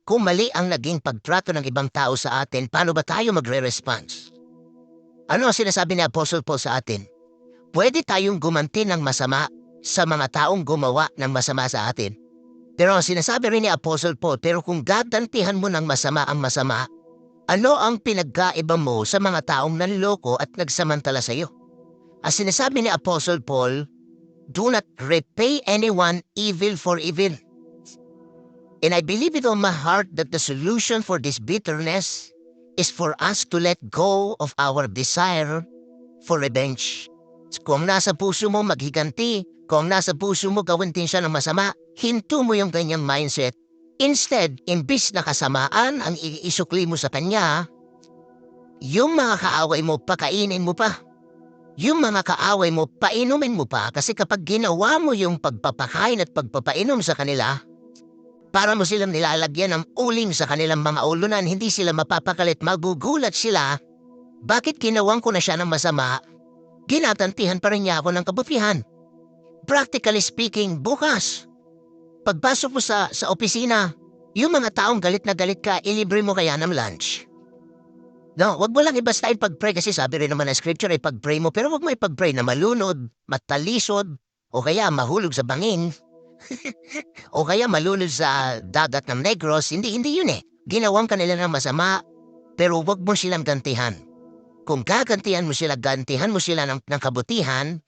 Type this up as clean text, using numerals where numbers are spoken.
Kung mali ang naging pagtrato ng ibang tao sa atin, paano ba tayo magre-response? Ano ang sinasabi ni Apostle Paul sa atin? Pwede tayong gumanti ng masama sa mga taong gumawa ng masama sa atin. Pero ang sinasabi rin ni Apostle Paul, pero kung gagantihan mo ng masama ang masama, ano ang pinagkaiba mo sa mga taong nanloko at nagsamantala sa iyo? Ang sinasabi ni Apostle Paul, do not repay anyone evil for evil. And I believe with all my heart that the solution for this bitterness is for us to let go of our desire for revenge. Kung nasa puso mo maghiganti, kung nasa puso mo gawin din siya ng masama, hinto mo yung ganyang mindset. Instead, imbis na kasamaan ang iisukli mo sa kanya, yung mga kaaway mo, pakainin mo pa. Yung mga kaaway mo, painumin mo pa kasi kapag ginawa mo yung pagpapakain at pagpapainom sa kanila, para mo silang nilalagyan ng uling sa kanilang mga ulunan, hindi sila mapapakalit, magugulat sila. Bakit ginawang ko na siya ng masama? Ginatantihan pa rin niya ako ng kabutihan. Practically speaking, bukas, pagpasok mo sa opisina, yung mga taong galit na galit ka, ilibre mo kaya ng lunch. No, wag mo lang ibasta ipag-pray kasi sabi rin naman ng scripture ay pag-pray mo, pero wag mo ipag-pray na malunod, matalisod, o kaya mahulog sa bangin, o kaya malunod sa dagat ng Negros. Hindi yun eh. Ginawang kanila ng masama, pero wag mo silang gantihan. Kung gagantihan mo sila, gantihan mo sila ng kabutihan,